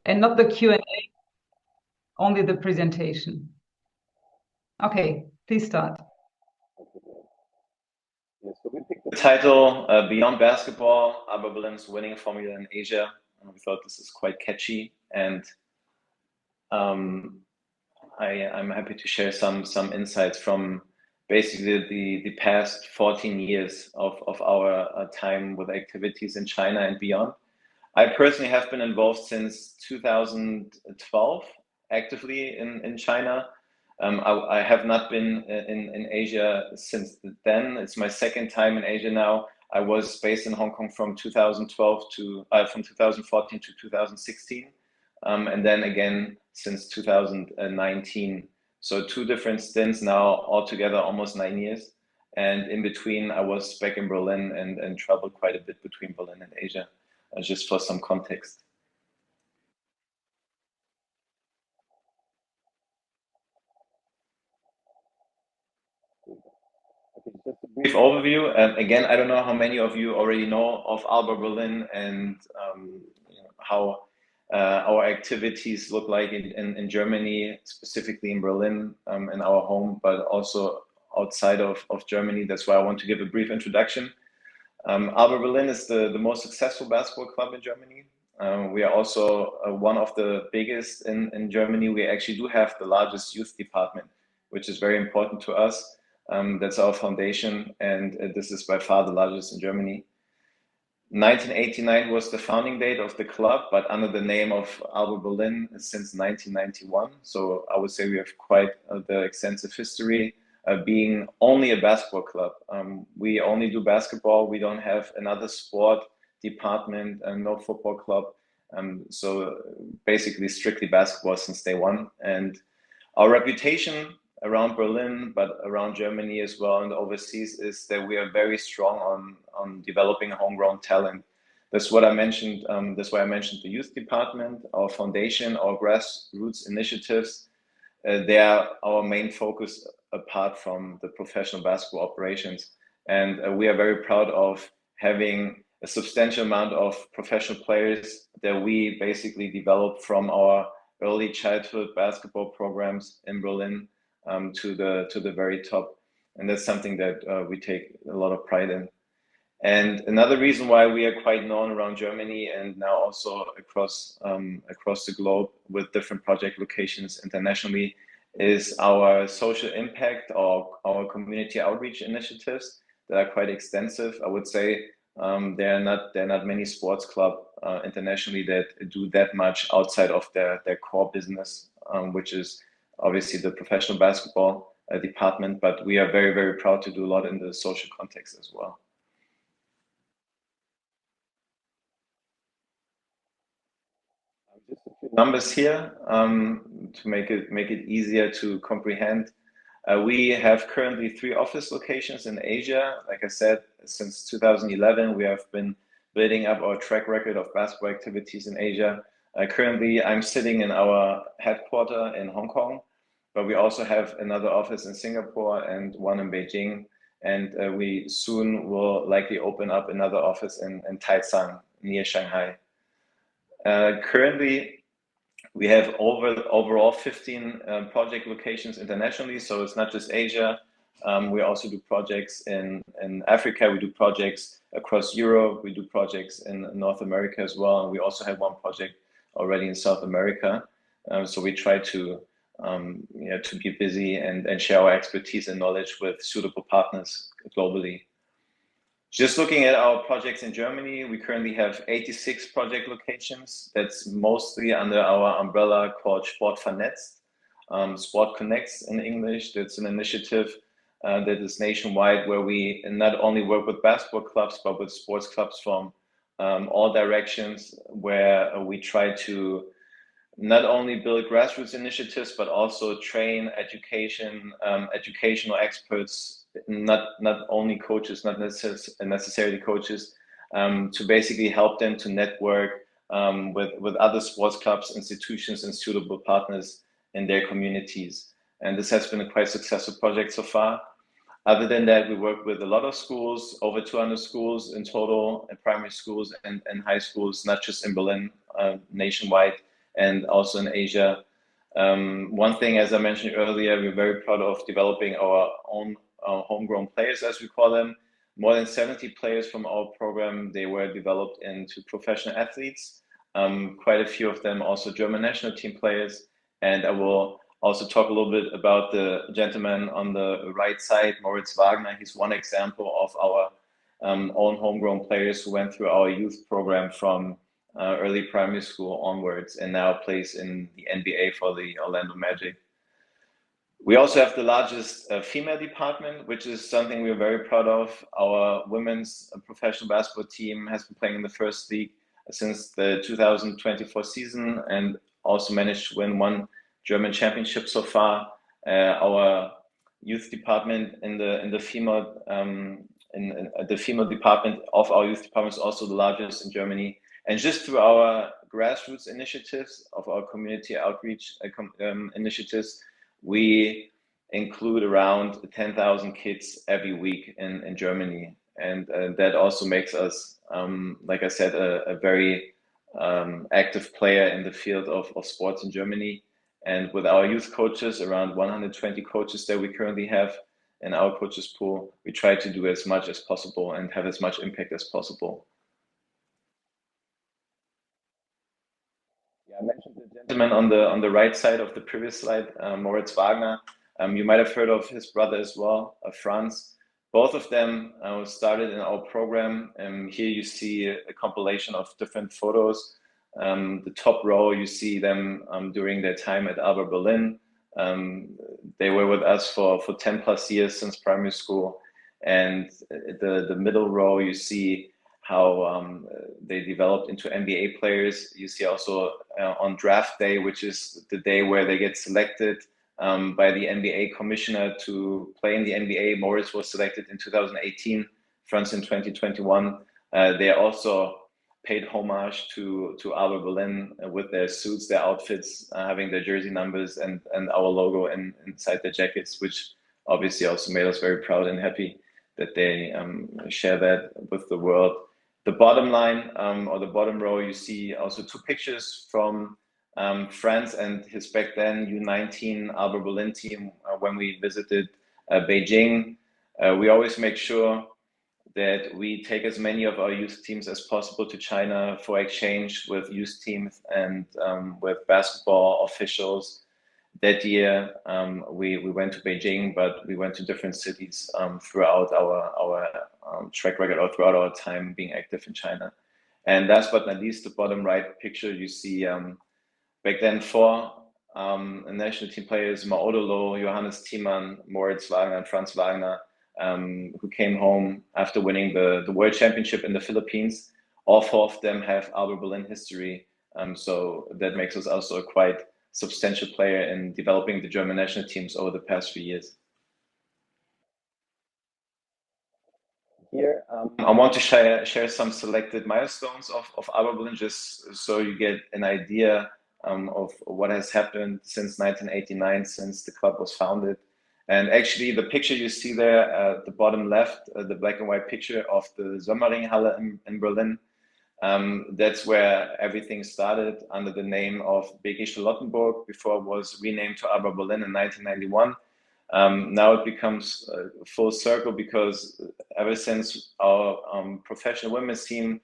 and not the Q&A, only the presentation. Okay, please start. Yeah, so we picked the title Beyond Basketball, ALBA Berlin's winning formula in Asia. We thought this is quite catchy, and I'm happy to share some insights from basically the past 14 years of our time with activities in China and beyond. I personally have been involved since 2012 actively in China. I have not been in Asia since then. It's my second time in Asia now. I was based in Hong Kong from 2012 to from 2014 to 2016, and then again since 2019. So two different stints now, altogether almost 9 years. And in between, I was back in Berlin and traveled quite a bit between Berlin and Asia, just for some context. Just a brief overview. Again, I don't know how many of you already know of ALBA Berlin and how our activities look like in Germany, specifically in Berlin, in our home, but also outside of Germany. That's why I want to give a brief introduction. ALBA Berlin is the most successful basketball club in Germany. We are also one of the biggest in Germany. We actually do have the largest youth department, which is very important to us. That's our foundation, and this is by far the largest in Germany. 1989 was the founding date of the club, but under the name of ALBA Berlin since 1991. So I would say we have quite the extensive history, being only a basketball club. We only do basketball. We don't have another sport department and no football club. So basically strictly basketball since day one. And our reputation around Berlin, but around Germany as well and overseas, is that we are very strong on developing homegrown talent. That's what I mentioned. That's why I mentioned the youth department, our foundation, our grassroots initiatives. They are our main focus apart from the professional basketball operations. And we are very proud of having a substantial amount of professional players that we basically developed from our early childhood basketball programs in Berlin to the very top, and that's something that we take a lot of pride in. And another reason why we are quite known around Germany and now also across the globe with different project locations internationally is our social impact or our community outreach initiatives that are quite extensive. I would say there are not many sports clubs internationally that do that much outside of their core business, which is obviously the professional basketball department, but we are very, very proud to do a lot in the social context as well. Just a few numbers here to make it easier to comprehend. We have currently 3 office locations in Asia. Like I said, since 2011, we have been building up our track record of basketball activities in Asia. Currently, I'm sitting in our headquarters in Hong Kong, but we also have another office in Singapore and one in Beijing. And we soon will likely open up another office in Taicang near Shanghai. Currently, we have overall 15 project locations internationally, so it's not just Asia. We also do projects in Africa, we do projects across Europe, we do projects in North America as well, and we also have one project already in South America. So we try to be busy and share our expertise and knowledge with suitable partners globally. Just looking at our projects in Germany, we currently have 86 project locations. That's mostly under our umbrella called Sport Vernetzt, Sport Connects in English. That's an initiative that is nationwide, where we not only work with basketball clubs, but with sports clubs from all directions, where we try to not only build grassroots initiatives, but also train educational experts, not only coaches, not necessarily coaches, to basically help them to network with other sports clubs, institutions, and suitable partners in their communities. And this has been a quite successful project so far. Other than that, we work with a lot of schools, over 200 schools in total, and primary schools and high schools, not just in Berlin, nationwide, and also in Asia. One thing, as I mentioned earlier, we're very proud of developing our own homegrown players, as we call them. More than 70 players from our program, they were developed into professional athletes. Quite a few of them also German national team players. And I will also talk a little bit about the gentleman on the right side, Moritz Wagner. He's one example of our own homegrown players who went through our youth program from early primary school onwards and now plays in the NBA for the Orlando Magic. We also have the largest female department, which is something we're very proud of. Our women's professional basketball team has been playing in the first league since the 2024 season and also managed to win one German championship so far. Our youth department in the female the female department of our youth department is also the largest in Germany. And just through our grassroots initiatives of our community outreach initiatives, we include around 10,000 kids every week in Germany. And that also makes us, like I said, a very active player in the field of sports in Germany. And with our youth coaches, around 120 coaches that we currently have in our coaches pool, we try to do as much as possible and have as much impact as possible. I mentioned the gentleman on the right side of the previous slide, Moritz Wagner. You might have heard of his brother as well, Franz. Both of them started in our program. Here you see a compilation of different photos. The top row, you see them during their time at ALBA Berlin. They were with us for 10 plus years since primary school. And the middle row, you see how they developed into NBA players. You see also on draft day, which is the day where they get selected by the NBA commissioner to play in the NBA. Moritz was selected in 2018, Franz in 2021. They also paid homage to ALBA Berlin with their suits, their outfits, having their jersey numbers and our logo inside their jackets, which obviously also made us very proud and happy that they share that with the world. The bottom line or the bottom row, you see also two pictures from Franz and his back then U19 ALBA Berlin team when we visited Beijing. We always make sure that we take as many of our youth teams as possible to China for exchange with youth teams and with basketball officials. That year, we went to Beijing, but we went to different cities throughout our track record or throughout our time being active in China. And last but not least, the bottom right picture, you see back then four national team players, Maodolo, Johannes Thiemann, Moritz Wagner, and Franz Wagner, who came home after winning the World Championship in the Philippines. All four of them have ALBA Berlin history. So that makes us also a quite substantial player in developing the German national teams over the past few years. Here, I want to share some selected milestones of ALBA Berlin, just so you get an idea of what has happened since 1989, since the club was founded. And actually, the picture you see there at the bottom left, the black and white picture of the Sommerringhalle in Berlin, that's where everything started under the name of BG Charlottenburg before it was renamed to ALBA Berlin in 1991. Now it becomes full circle because ever since our professional women's team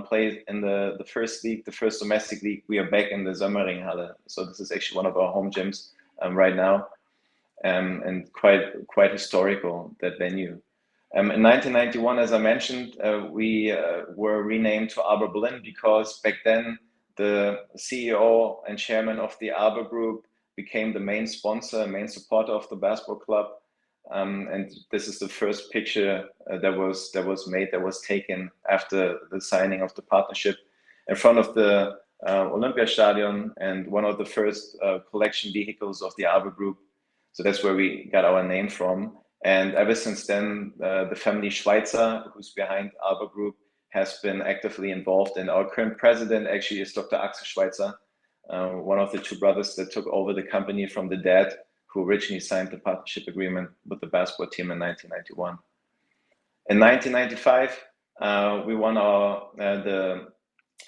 played in the first league, the first domestic league, we are back in the Sommerringhalle. So this is actually one of our home gyms right now, and quite historical, that venue. In 1991, as I mentioned, we were renamed to ALBA Berlin because back then the CEO and chairman of the ALBA Group became the main sponsor, main supporter of the basketball club. And this is the first picture that was taken after the signing of the partnership in front of the Olympiastadion and one of the first collection vehicles of the ALBA Group. So that's where we got our name from. And ever since then, the family Schweitzer, who's behind ALBA Group, has been actively involved. And our current president actually is Dr. Axel Schweitzer, one of the two brothers that took over the company from the dad who originally signed the partnership agreement with the basketball team in 1991. In 1995, we won the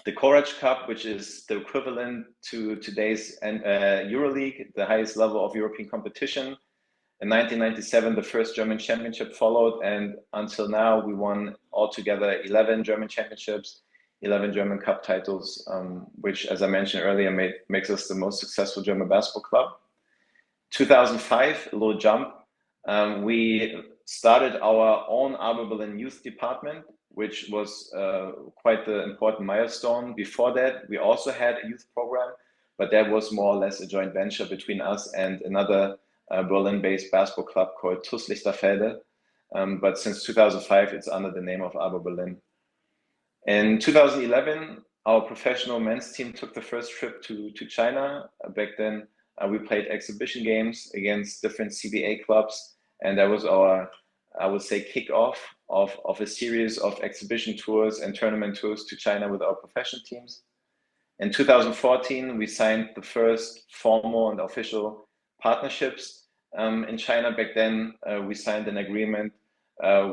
the Courage Cup, which is the equivalent to today's EuroLeague, the highest level of European competition. In 1997, the first German championship followed, and until now, we won altogether 11 German championships, 11 German cup titles, which, as I mentioned earlier, makes us the most successful German basketball club. 2005, a little jump, we started our own ALBA Berlin youth department, which was quite the important milestone. Before that, we also had a youth program, but that was more or less a joint venture between us and another Berlin-based basketball club called TuS Lichterfelde. But since 2005, it's under the name of ALBA Berlin. In 2011, our professional men's team took the first trip to China. Back then, we played exhibition games against different CBA clubs, and that was our, I would say, kickoff of a series of exhibition tours and tournament tours to China with our professional teams. In 2014, we signed the first formal and official partnerships in China. Back then, we signed an agreement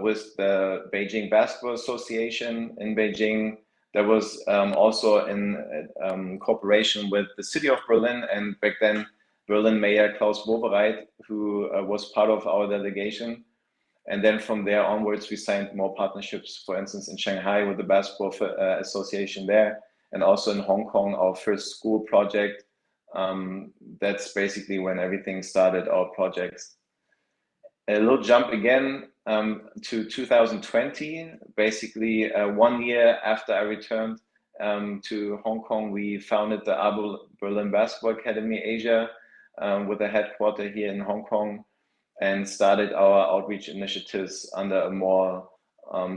with the Beijing Basketball Association in Beijing. That was also in cooperation with the city of Berlin, and back then Berlin Mayor Klaus Wowereit, who was part of our delegation. And then from there onwards, we signed more partnerships, for instance, in Shanghai with the Basketball Association there, and also in Hong Kong, our first school project. That's basically when everything started, our projects. A little jump again to 2020, basically 1 year after I returned to Hong Kong, we founded the ALBA Berlin Basketball Academy Asia with a headquarter here in Hong Kong, and started our outreach initiatives under a more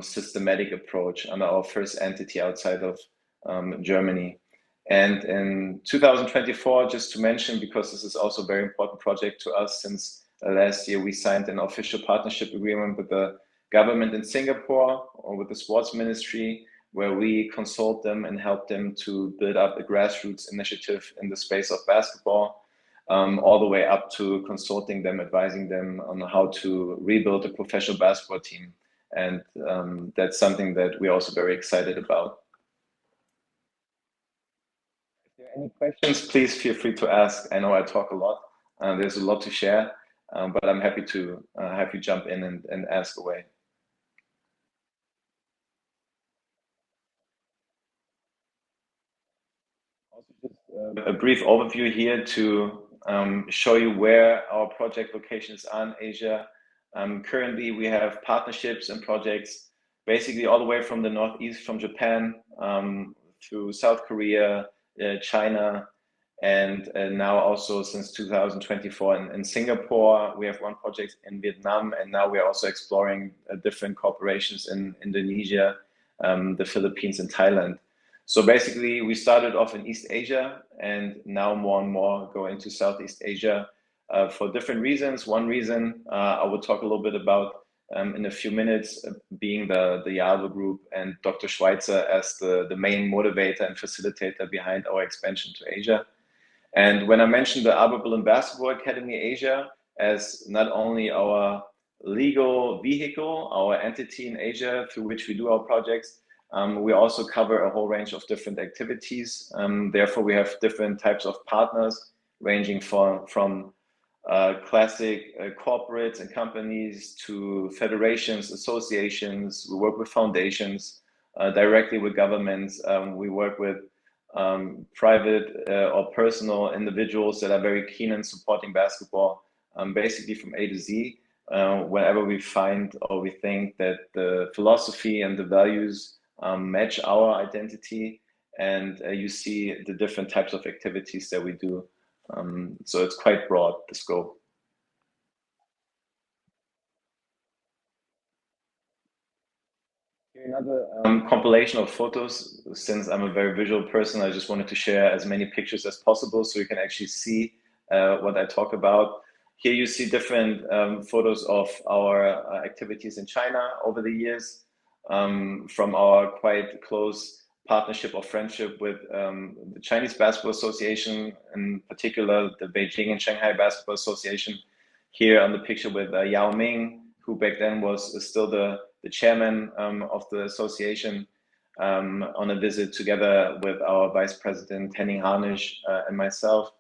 systematic approach, under our first entity outside of Germany. And in 2024, just to mention, because this is also a very important project to us, since last year we signed an official partnership agreement with the government in Singapore, or with the sports ministry, where we consult them and help them to build up a grassroots initiative in the space of basketball, all the way up to consulting them, advising them on how to rebuild a professional basketball team. And that's something that we're also very excited about. If there are any questions, please feel free to ask. I know I talk a lot. There's a lot to share, but I'm happy to have you jump in and ask away. Also, just a brief overview here to show you where our project locations are in Asia. Currently, we have partnerships and projects basically all the way from the northeast, from Japan, through South Korea, China, and now also since 2024 in Singapore. We have one project in Vietnam, and now we are also exploring different corporations in Indonesia, the Philippines, and Thailand. So basically, we started off in East Asia, and now more and more go into Southeast Asia for different reasons. One reason I will talk a little bit about in a few minutes, being the ALBA Group and Dr. Schweitzer as the main motivator and facilitator behind our expansion to Asia. And when I mentioned the ALBA Berlin Basketball Academy Asia as not only our legal vehicle, our entity in Asia through which we do our projects, we also cover a whole range of different activities. Therefore, we have different types of partners, ranging from classic corporates and companies to federations, associations. We work with foundations, directly with governments. We work with private or personal individuals that are very keen in supporting basketball, basically from A to Z. Whenever we find or we think that the philosophy and the values match our identity, and you see the different types of activities that we do. So it's quite broad, the scope. Here another compilation of photos. Since I'm a very visual person, I just wanted to share as many pictures as possible so you can actually see what I talk about. Here you see different photos of our activities in China over the years, from our quite close partnership or friendship with the Chinese Basketball Association, in particular the Beijing and Shanghai Basketball Association. Here on the picture with Yao Ming, who back then was still the chairman of the association. on a visit together with our Vice President Henning Harnisch and myself.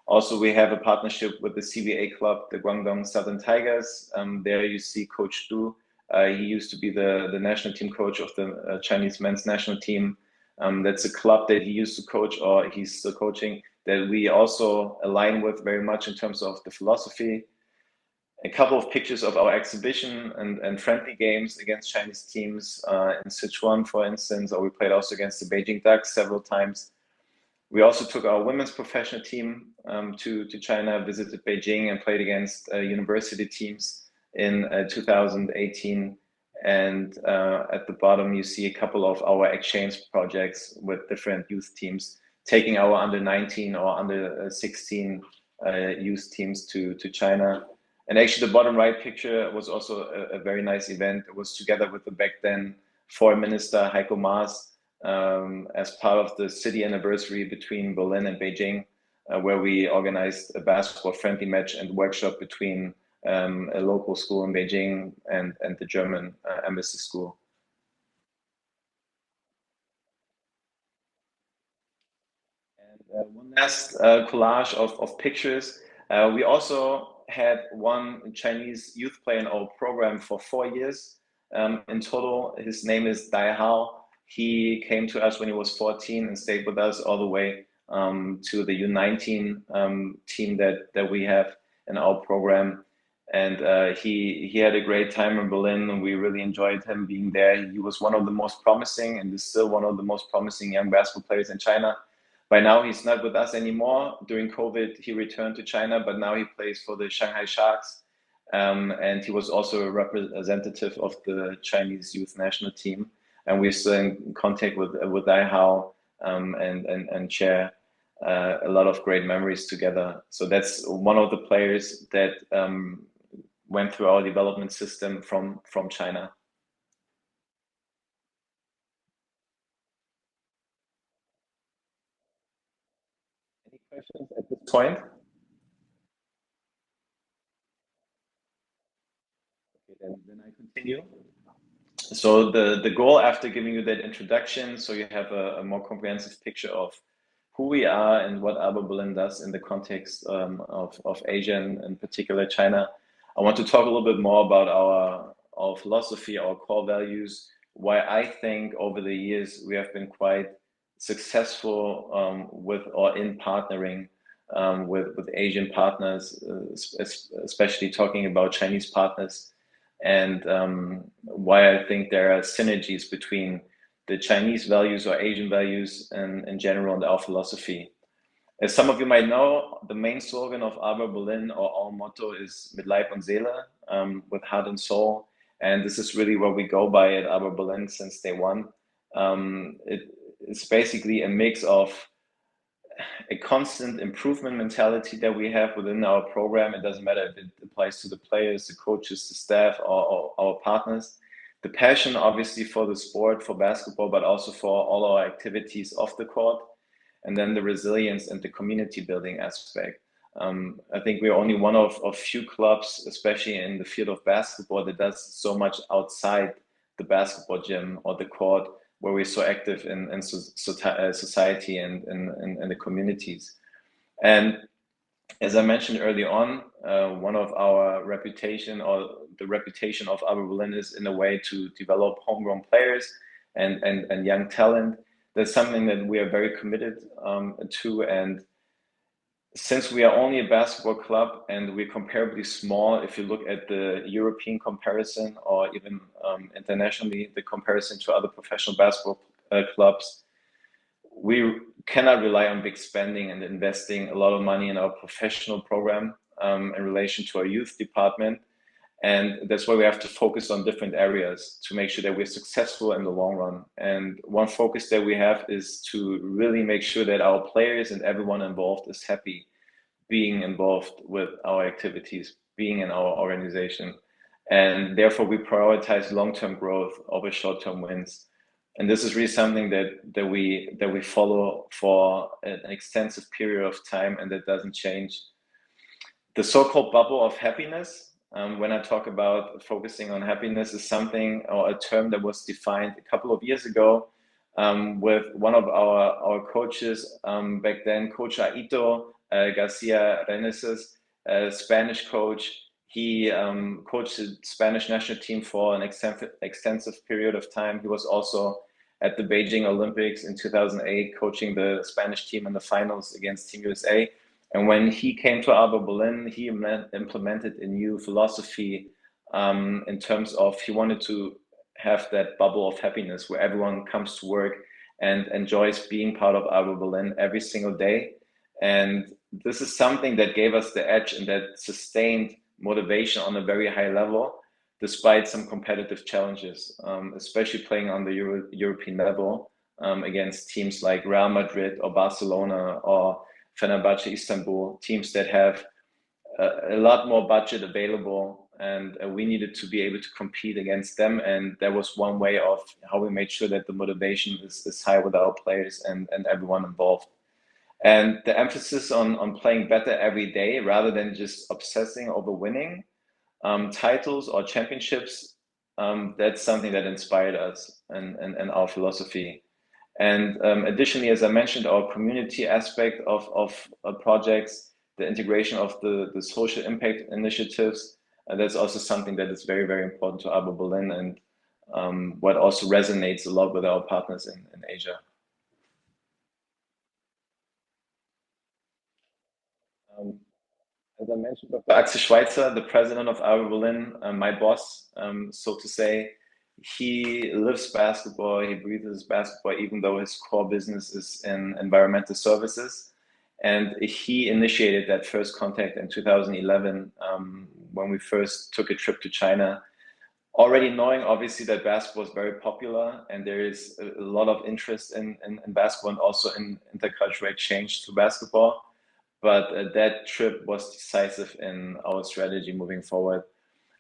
Also, we have a partnership with the CBA club, the Guangdong Southern Tigers. There you see Coach Du. He used to be the national team coach of the Chinese men's national team. That's a club that he used to coach, or he's still coaching, that we also align with very much in terms of the philosophy. A couple of pictures of our exhibition and friendly games against Chinese teams in Sichuan, for instance, or we played also against the Beijing Ducks several times. We also took our women's professional team to China, visited Beijing, and played against university teams in 2018. And at the bottom, you see a couple of our exchange projects with different youth teams, taking our under 19 or under 16 youth teams to China. And actually, the bottom right picture was also a very nice event. It was together with the back then Foreign Minister Heiko Maas, as part of the city anniversary between Berlin and Beijing, where we organized a basketball friendly match and workshop between a local school in Beijing and the German embassy school. And one last collage of pictures. We also had one Chinese youth player in our program for 4 years. In total, his name is Dai Hao. He came to us when he was 14 and stayed with us all the way to the U19 team that we have in our program. And he had a great time in Berlin, and we really enjoyed him being there. He was one of the most promising, and is still one of the most promising young basketball players in China. By now, he's not with us anymore. During COVID, he returned to China, but now he plays for the Shanghai Sharks. And he was also a representative of the Chinese youth national team. And we're still in contact with Dai Hao and share a lot of great memories together. So that's one of the players that went through our development system from China. Any questions at this point? Okay, then I continue. So the goal, after giving you that introduction, so you have a more comprehensive picture of who we are and what ALBA Berlin does in the context of Asia and in particular China, I want to talk a little bit more about our philosophy, our core values, why I think over the years we have been quite successful with or in partnering with Asian partners, especially talking about Chinese partners, and why I think there are synergies between the Chinese values or Asian values and in general and our philosophy. As some of you might know, the main slogan of ALBA Berlin, or our motto, is Mit Leib und Seele, with heart and soul. And this is really what we go by at ALBA Berlin since day one. It's basically a mix of a constant improvement mentality that we have within our program. It doesn't matter if it applies to the players, the coaches, the staff, or our partners. The passion, obviously, for the sport, for basketball, but also for all our activities off the court. And then the resilience and the community building aspect. I think we're only one of few clubs, especially in the field of basketball, that does so much outside the basketball gym or the court, where we're so active in society and in the communities. And as I mentioned early on, one of our reputation, or the reputation of ALBA Berlin, is in a way to develop homegrown players and young talent. That's something that we are very committed to. And since we are only a basketball club and we're comparably small, if you look at the European comparison or even internationally, the comparison to other professional basketball clubs, we cannot rely on big spending and investing a lot of money in our professional program in relation to our youth department. And that's why we have to focus on different areas to make sure that we're successful in the long run. And one focus that we have is to really make sure that our players and everyone involved is happy being involved with our activities, being in our organization. And therefore we prioritize long-term growth over short-term wins. And this is really something that we follow for an extensive period of time, and that doesn't change. The so-called bubble of happiness, when I talk about focusing on happiness, is something, or a term, that was defined a couple of years ago with one of our coaches back then, Coach Aito Garcia Reneses, a Spanish coach. He coached the Spanish national team for an extensive period of time. He was also at the Beijing Olympics in 2008, coaching the Spanish team in the finals against Team USA. And when he came to ALBA Berlin, he implemented a new philosophy in terms of he wanted to have that bubble of happiness where everyone comes to work and enjoys being part of ALBA Berlin every single day. And this is something that gave us the edge and that sustained motivation on a very high level, despite some competitive challenges, especially playing on the European level against teams like Real Madrid or Barcelona or Fenerbahce Istanbul, teams that have a lot more budget available, and we needed to be able to compete against them. And that was one way of how we made sure that the motivation is high with our players and everyone involved. And the emphasis on playing better every day rather than just obsessing over winning titles or championships, that's something that inspired us and our philosophy. And additionally, as I mentioned, our community aspect of projects, the integration of the social impact initiatives, that's also something that is very, very important to ALBA Berlin, and what also resonates a lot with our partners in Asia. As I mentioned, Dr. Axel Schweitzer, the president of ALBA Berlin, my boss, so to say, he lives basketball, he breathes basketball, even though his core business is in environmental services. And he initiated that first contact in 2011 when we first took a trip to China, already knowing obviously that basketball is very popular and there is a lot of interest in basketball and also in intercultural exchange through basketball. But that trip was decisive in our strategy moving forward.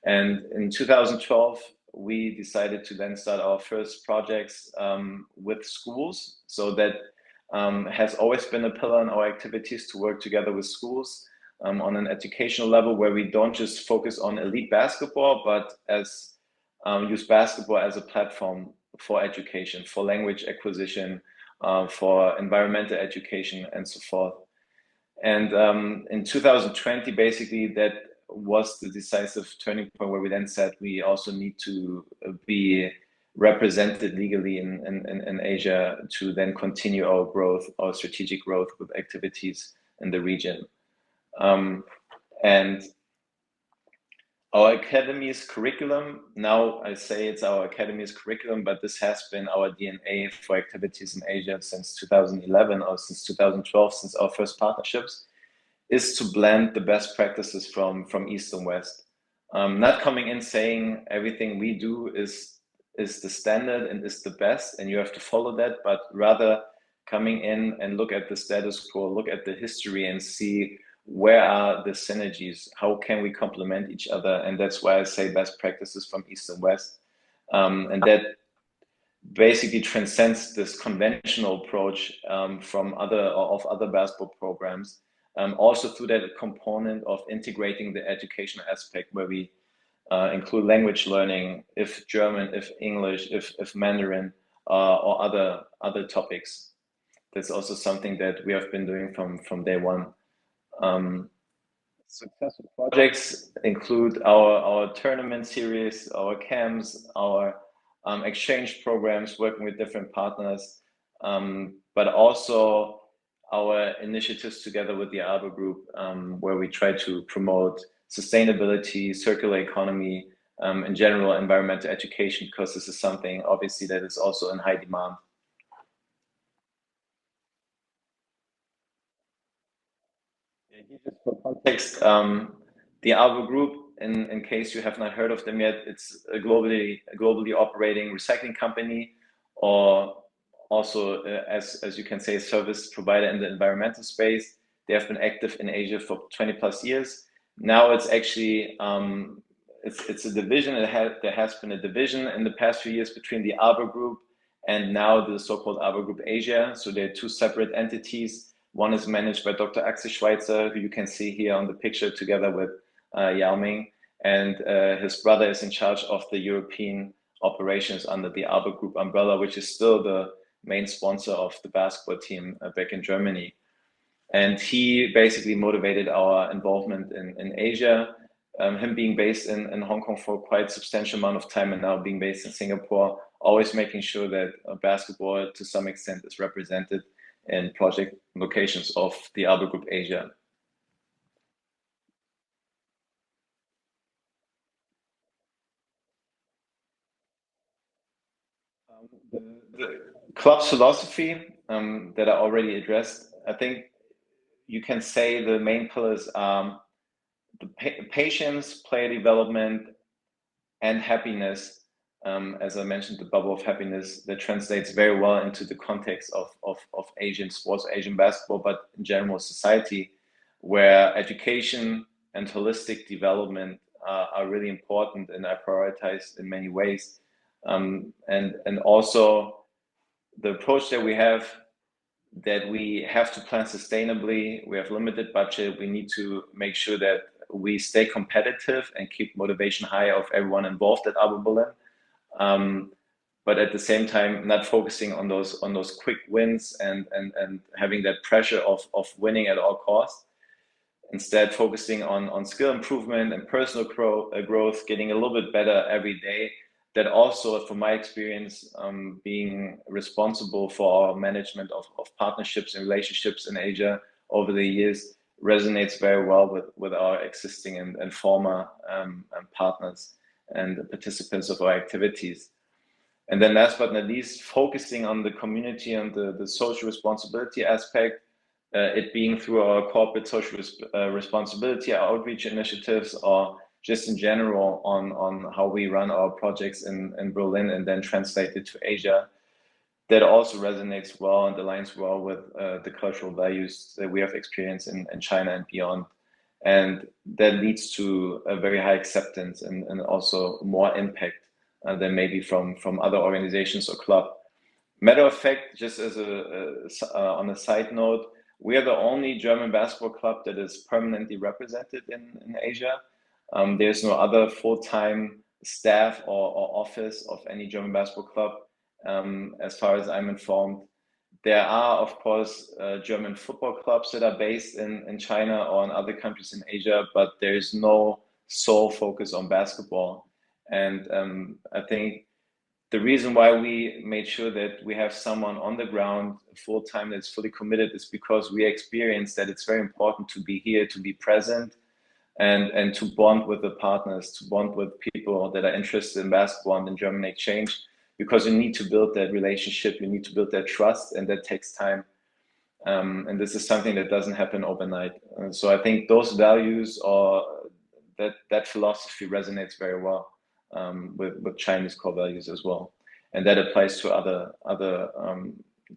And in 2012, we decided to then start our first projects with schools. So that has always been a pillar in our activities, to work together with schools on an educational level, where we don't just focus on elite basketball, but as use basketball as a platform for education, for language acquisition, for environmental education, and so forth. And in 2020, basically, that was the decisive turning point where we then said we also need to be represented legally in Asia to then continue our growth, our strategic growth with activities in the region. And our academy's curriculum, now I say it's our academy's curriculum, but this has been our DNA for activities in Asia since 2011 or since 2012, since our first partnerships, is to blend the best practices from East and West. Not coming in saying everything we do is the standard and is the best and you have to follow that, but rather coming in and look at the status quo, look at the history and see where are the synergies, how can we complement each other. And that's why I say best practices from East and West. And that basically transcends this conventional approach from other basketball programs. Also through that component of integrating the educational aspect, where we include language learning, if German, if English, if Mandarin, or other topics. That's also something that we have been doing from day one. Successful projects include our tournament series, our camps, our exchange programs, working with different partners, but also our initiatives together with the ALBA Group, where we try to promote sustainability, circular economy, in general, environmental education, because this is something obviously that is also in high demand. Just for context, the ALBA Group, in case you have not heard of them yet, it's a globally operating recycling company, or also, as you can say, a service provider in the environmental space. They have been active in Asia for 20 plus years. Now it's actually, it's a division. There has been a division in the past few years between the ALBA Group and now the so-called ALBA Group Asia. So they're two separate entities. One is managed by Dr. Axel Schweitzer, who you can see here on the picture together with Yao Ming, and his brother is in charge of the European operations under the ALBA Group umbrella, which is still the main sponsor of the basketball team back in Germany. And he basically motivated our involvement in Asia. Him being based in Hong Kong for quite a substantial amount of time and now being based in Singapore, always making sure that basketball to some extent is represented in project locations of the ALBA Group Asia. The club's philosophy that I already addressed, I think you can say the main pillars are the patience, player development, and happiness. As I mentioned, the bubble of happiness that translates very well into the context of Asian sports, Asian basketball, but in general society, where education and holistic development are really important and are prioritized in many ways. And also the approach that we have, that we have to plan sustainably, we have limited budget, we need to make sure that we stay competitive and keep motivation high of everyone involved at ALBA Berlin. But at the same time, not focusing on those quick wins and having that pressure of winning at all costs. Instead, focusing on skill improvement and personal growth, getting a little bit better every day. That also, from my experience, being responsible for our management of partnerships and relationships in Asia over the years, resonates very well with our existing and former partners and the participants of our activities. And then last but not least, focusing on the community and the social responsibility aspect, it being through our corporate social responsibility outreach initiatives, or just in general on how we run our projects in Berlin and then translate it to Asia. That also resonates well and aligns well with the cultural values that we have experienced in China and beyond. And that leads to a very high acceptance and also more impact than maybe from other organizations or club. Matter of fact, just as on a side note, we are the only German basketball club that is permanently represented in Asia. There's no other full-time staff or office of any German basketball club, as far as I'm informed. There are, of course, German football clubs that are based in China or in other countries in Asia, but there is no sole focus on basketball. And I think the reason why we made sure that we have someone on the ground full-time that's fully committed is because we experienced that it's very important to be here, to be present, and to bond with the partners, to bond with people that are interested in basketball and in German exchange, because you need to build that relationship, you need to build that trust, and that takes time. And this is something that doesn't happen overnight. So I think those values or that philosophy resonates very well with Chinese core values as well. And that applies to other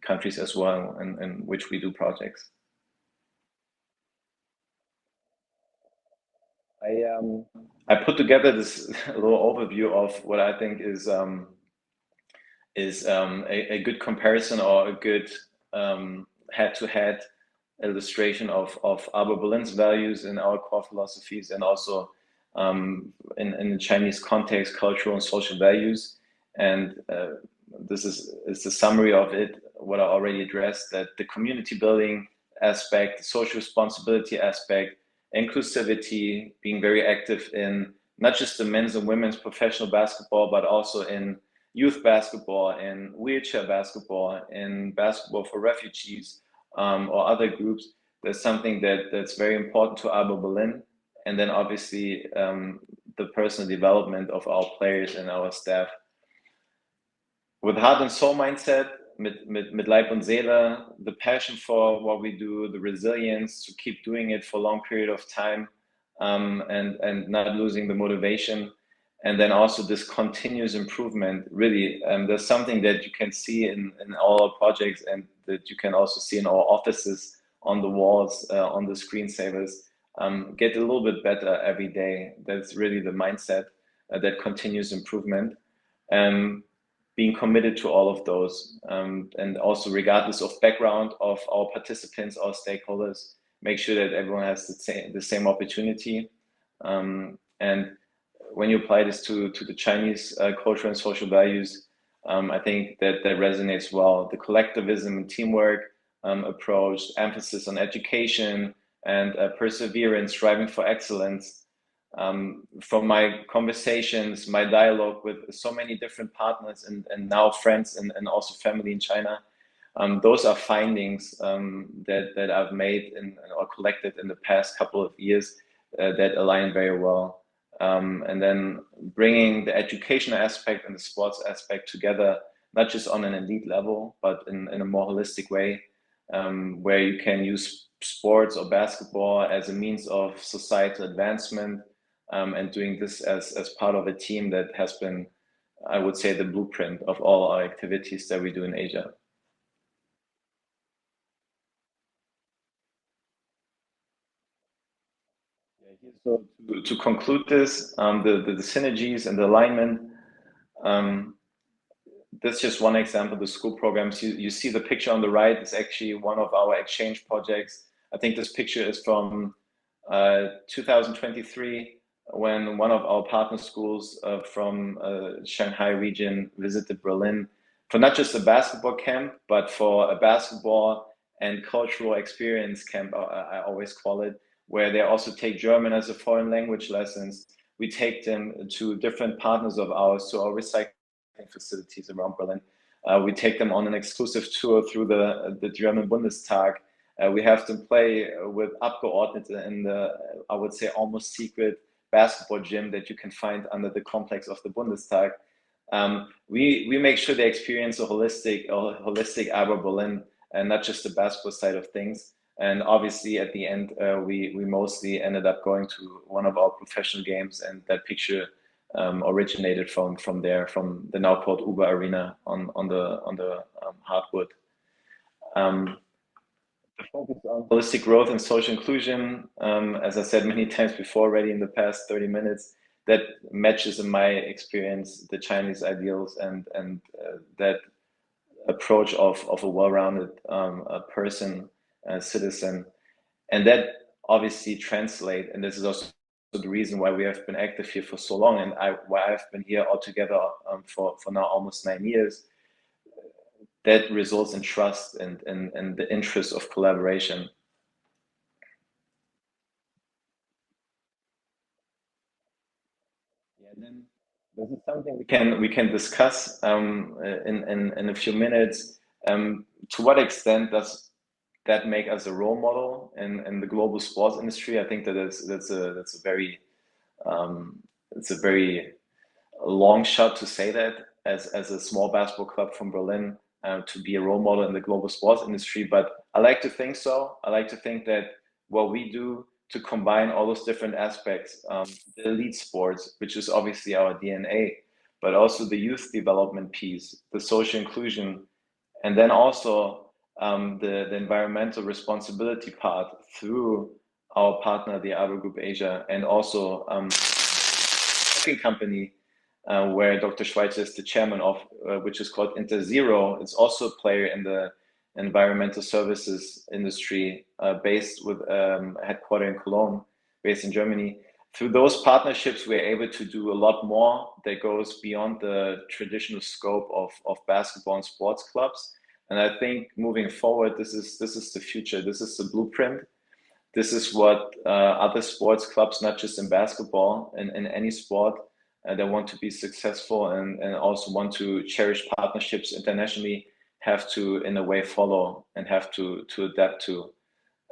countries as well in which we do projects. I put together this little overview of what I think is a good comparison or a good head-to-head illustration of ALBA Berlin's values and our core philosophies, and also in the Chinese context, cultural and social values. And this is the summary of it, what I already addressed, that the community building aspect, the social responsibility aspect, inclusivity, being very active in not just the men's and women's professional basketball, but also in youth basketball, in wheelchair basketball, in basketball for refugees, or other groups. That's something that's very important to ALBA Berlin. And then obviously the personal development of our players and our staff. With heart and soul mindset, mit Leib und Seele, the passion for what we do, the resilience to keep doing it for a long period of time, and not losing the motivation. And then also this continuous improvement, really, there's something that you can see in all our projects, and that you can also see in our offices, on the walls, on the screensavers. Get a little bit better every day. That's really the mindset, that continuous improvement. Being committed to all of those, and also regardless of background of our participants or stakeholders, make sure that everyone has the same opportunity. And when you apply this to the Chinese culture and social values, I think that resonates well. The collectivism and teamwork approach, emphasis on education and perseverance, striving for excellence. From my conversations, my dialogue with so many different partners and now friends and also family in China, those are findings that I've made or collected in the past couple of years that align very well. And then bringing the educational aspect and the sports aspect together, not just on an elite level, but in a more holistic way, where you can use sports or basketball as a means of societal advancement, and doing this as part of a team that has been, I would say, the blueprint of all our activities that we do in Asia. So to conclude this, the synergies and the alignment, that's just one example. The school programs, you see the picture on the right is actually one of our exchange projects. I think this picture is from 2023, when one of our partner schools from Shanghai region visited Berlin for not just a basketball camp, but for a basketball and cultural experience camp, I always call it, where they also take German as a foreign language lessons. We take them to different partners of ours, to our recycling facilities around Berlin. We take them on an exclusive tour through the German Bundestag. We have them play with Abgeordnete in the, I would say, almost secret basketball gym that you can find under the complex of the Bundestag. We make sure they experience a holistic ALBA Berlin, and not just the basketball side of things. And obviously, at the end, we mostly ended up going to one of our professional games, and that picture originated from there, from the now called UBA Arena on the hardwood. The focus on holistic growth and social inclusion, as I said many times before already in the past 30 minutes, that matches, in my experience, the Chinese ideals and that approach of a well-rounded person, citizen, and that obviously translate. And this is also the reason why we have been active here for so long, and why I've been here altogether for now almost 9 years. That results in trust and the interest of collaboration. Yeah, then this is something we can discuss in a few minutes. To what extent does that make us a role model in the global sports industry? I think that's a very it's a very long shot to say that as a small basketball club from Berlin, to be a role model in the global sports industry. But I like to think so. I like to think that what we do to combine all those different aspects, the elite sports, which is obviously our DNA, but also the youth development piece, the social inclusion, and then also the environmental responsibility part through our partner, the ALBA Group Asia, and also second company where Dr. Schweitzer is the chairman of, which is called InterZero. It's also a player in the environmental services industry, based with headquarter in Cologne, based in Germany. Through those partnerships, we're able to do a lot more that goes beyond the traditional scope of basketball and sports clubs. And I think moving forward, this is the future. This is the blueprint. This is what other sports clubs, not just in basketball, in any sport, that want to be successful and also want to cherish partnerships internationally, have to, in a way, follow and have to adapt to.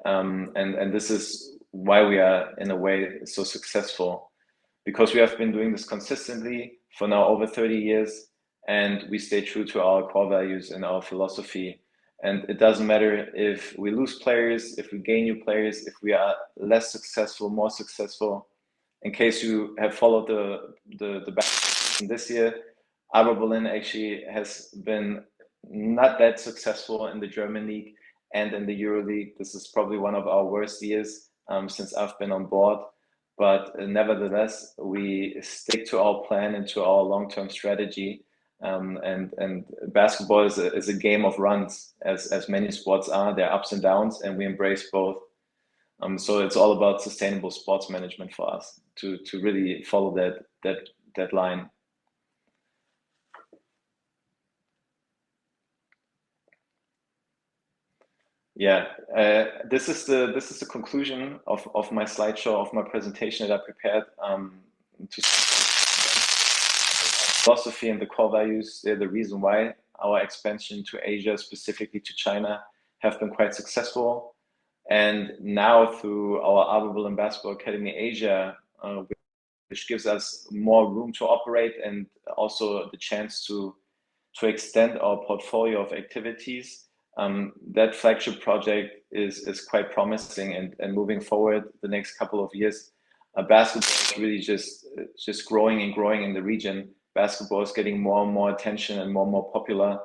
And this is why we are, in a way, so successful, because we have been doing this consistently for now over 30 years, and we stay true to our core values and our philosophy. And it doesn't matter if we lose players, if we gain new players, if we are less successful, more successful. In case you have followed the back this year, ALBA Berlin actually has been not that successful in the German league and in the Euro League. This is probably one of our worst years since I've been on board. But nevertheless, we stick to our plan and to our long-term strategy. And basketball is a game of runs, as many sports are. There are ups and downs, and we embrace both. So it's all about sustainable sports management for us to really follow that line. Yeah, this is the conclusion of my slideshow, of my presentation that I prepared. To philosophy and the core values, they're the reason why our expansion to Asia, specifically to China, have been quite successful. And now through our ALBA Berlin Basketball Academy Asia, which gives us more room to operate and also the chance to extend our portfolio of activities. That flagship project is quite promising, and moving forward the next couple of years, basketball is really just growing and growing in the region. Basketball is getting more and more attention and more popular,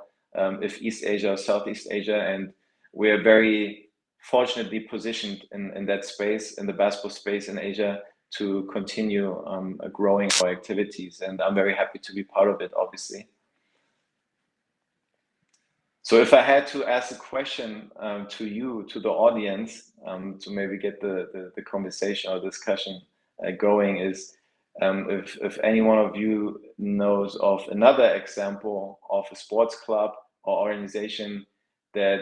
if East Asia or Southeast Asia, and we're very fortunately positioned in that space, in the basketball space in Asia, to continue growing our activities, and I'm very happy to be part of it, obviously. So if I had to ask a question to you, to the audience, to maybe get the conversation or discussion going, is if any one of you knows of another example of a sports club or organization that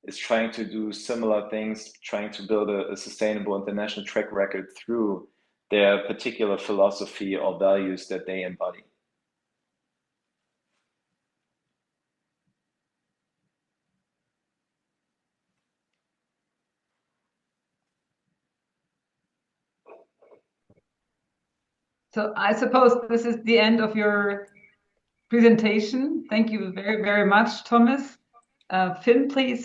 is trying to do similar things, trying to build a sustainable international track record through their particular philosophy or values that they embody. So I suppose this is the end of your presentation. Thank you very, very much, Thomas. Finn, please